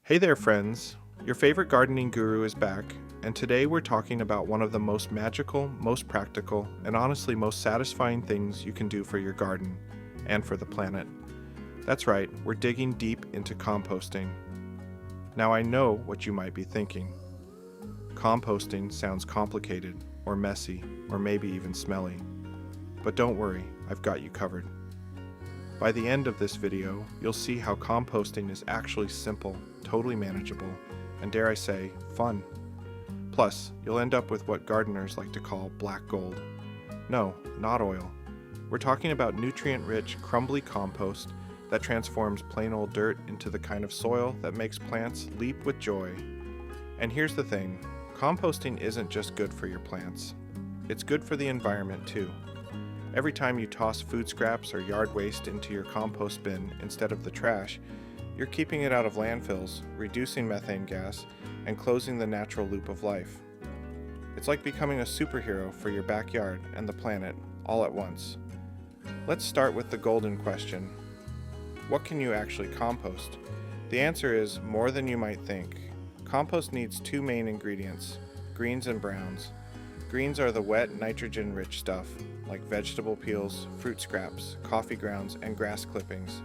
Hey there, friends! Your favorite gardening guru is back, and today we're talking about one of the most magical, most practical, and honestly most satisfying things you can do for your garden and for the planet. That's right, we're digging deep into composting. Now I know what you might be thinking. Composting sounds complicated, or messy, or maybe even smelly. But don't worry, I've got you covered. By the end of this video, you'll see how composting is actually simple, totally manageable, and dare I say, fun. Plus, you'll end up with what gardeners like to call black gold. No, not oil. We're talking about nutrient-rich, crumbly compost that transforms plain old dirt into the kind of soil that makes plants leap with joy. And here's the thing, composting isn't just good for your plants. It's good for the environment too. Every time you toss food scraps or yard waste into your compost bin instead of the trash, you're keeping it out of landfills, reducing methane gas, and closing the natural loop of life. It's like becoming a superhero for your backyard and the planet all at once. Let's start with the golden question. What can you actually compost? The answer is more than you might think. Compost needs two main ingredients, greens and browns. Greens are the wet, nitrogen-rich stuff, like vegetable peels, fruit scraps, coffee grounds, and grass clippings.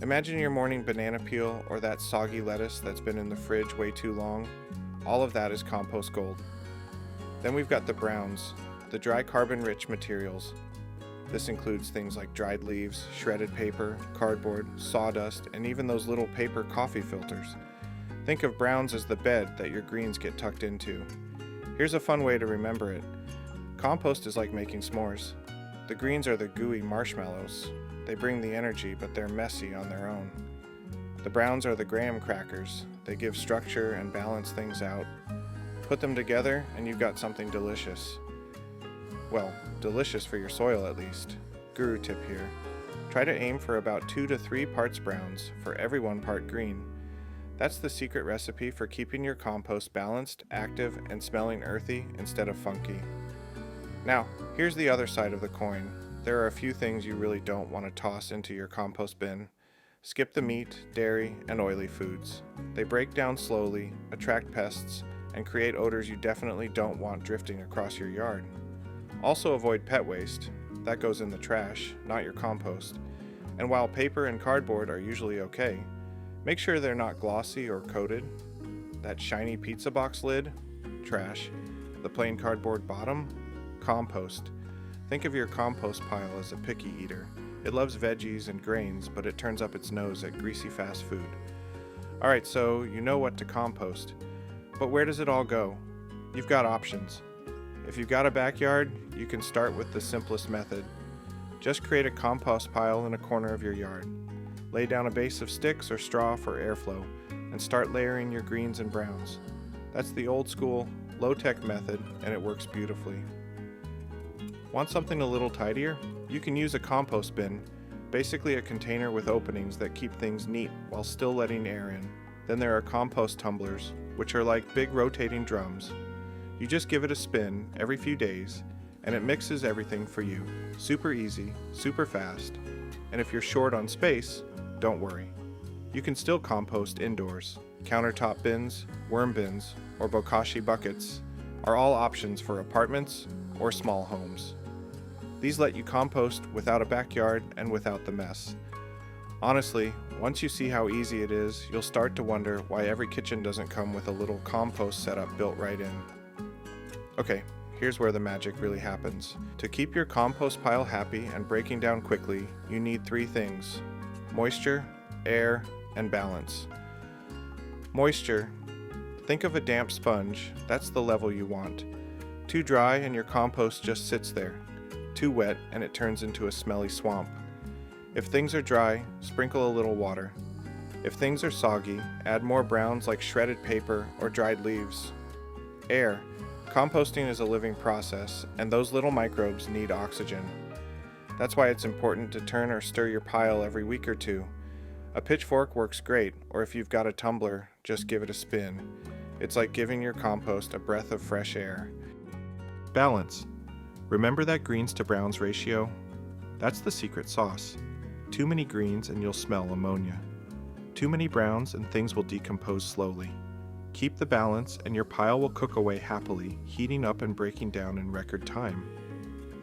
Imagine your morning banana peel or that soggy lettuce that's been in the fridge way too long. All of that is compost gold. Then we've got the browns, the dry carbon-rich materials. This includes things like dried leaves, shredded paper, cardboard, sawdust, and even those little paper coffee filters. Think of browns as the bed that your greens get tucked into. Here's a fun way to remember it. Compost is like making s'mores. The greens are the gooey marshmallows. They bring the energy, but they're messy on their own. The browns are the graham crackers. They give structure and balance things out. Put them together and you've got something delicious. Well, delicious for your soil at least. Guru tip here. Try to aim for about 2 to 3 parts browns for every 1 part green. That's the secret recipe for keeping your compost balanced, active, and smelling earthy instead of funky. Now, here's the other side of the coin. There are a few things you really don't want to toss into your compost bin. Skip the meat, dairy, and oily foods. They break down slowly, attract pests, and create odors you definitely don't want drifting across your yard. Also avoid pet waste. That goes in the trash, not your compost. And while paper and cardboard are usually okay, make sure they're not glossy or coated. That shiny pizza box lid? Trash. The plain cardboard bottom? Compost. Think of your compost pile as a picky eater. It loves veggies and grains, but it turns up its nose at greasy fast food. Alright, so you know what to compost. But where does it all go? You've got options. If you've got a backyard, you can start with the simplest method. Just create a compost pile in a corner of your yard. Lay down a base of sticks or straw for airflow, and start layering your greens and browns. That's the old school, low-tech method, and it works beautifully. Want something a little tidier? You can use a compost bin, basically a container with openings that keep things neat while still letting air in. Then there are compost tumblers, which are like big rotating drums. You just give it a spin every few days, and it mixes everything for you. Super easy, super fast, and if you're short on space, don't worry. You can still compost indoors. Countertop bins, worm bins, or bokashi buckets are all options for apartments or small homes. These let you compost without a backyard and without the mess. Honestly, once you see how easy it is, you'll start to wonder why every kitchen doesn't come with a little compost setup built right in. Okay, here's where the magic really happens. To keep your compost pile happy and breaking down quickly, you need 3 things: moisture, air, and balance. Moisture. Think of a damp sponge. That's the level you want. Too dry and your compost just sits there. Too wet and it turns into a smelly swamp. If things are dry, sprinkle a little water. If things are soggy, add more browns like shredded paper or dried leaves. Air. Composting is a living process, and those little microbes need oxygen. That's why it's important to turn or stir your pile every week or 2. A pitchfork works great, or if you've got a tumbler, just give it a spin. It's like giving your compost a breath of fresh air. Balance. Remember that greens to browns ratio? That's the secret sauce. Too many greens and you'll smell ammonia. Too many browns and things will decompose slowly. Keep the balance and your pile will cook away happily, heating up and breaking down in record time.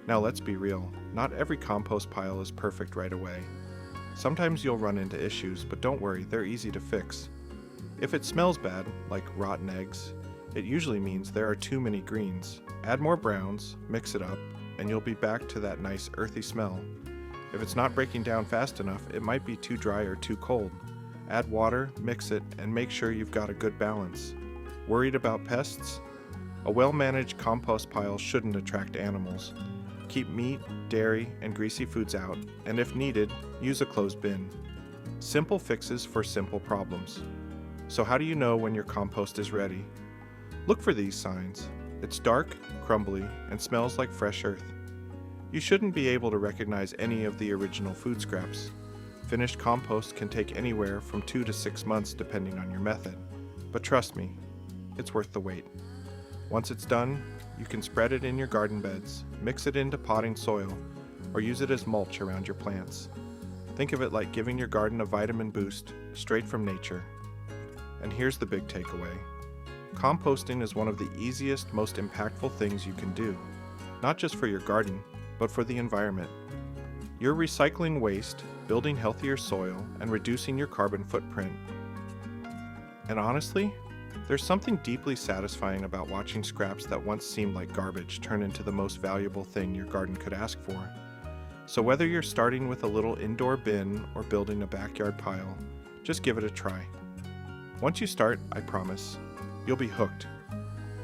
Now let's be real, not every compost pile is perfect right away. Sometimes you'll run into issues, but don't worry, they're easy to fix. If it smells bad, like rotten eggs, it usually means there are too many greens. Add more browns, mix it up, and you'll be back to that nice earthy smell. If it's not breaking down fast enough, it might be too dry or too cold. Add water, mix it, and make sure you've got a good balance. Worried about pests? A well-managed compost pile shouldn't attract animals. Keep meat, dairy, and greasy foods out, and if needed, use a closed bin. Simple fixes for simple problems. So how do you know when your compost is ready? Look for these signs. It's dark, crumbly, and smells like fresh earth. You shouldn't be able to recognize any of the original food scraps. Finished compost can take anywhere from 2 to 6 months depending on your method. But trust me, it's worth the wait. Once it's done, you can spread it in your garden beds, mix it into potting soil, or use it as mulch around your plants. Think of it like giving your garden a vitamin boost straight from nature. And here's the big takeaway. Composting is one of the easiest, most impactful things you can do, not just for your garden, but for the environment. You're recycling waste, building healthier soil, and reducing your carbon footprint. And honestly, there's something deeply satisfying about watching scraps that once seemed like garbage turn into the most valuable thing your garden could ask for. So whether you're starting with a little indoor bin or building a backyard pile, just give it a try. Once you start, I promise, you'll be hooked.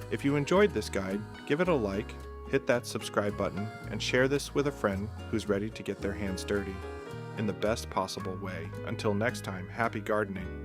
If you enjoyed this guide, give it a like, hit that subscribe button, and share this with a friend who's ready to get their hands dirty in the best possible way. Until next time, happy gardening.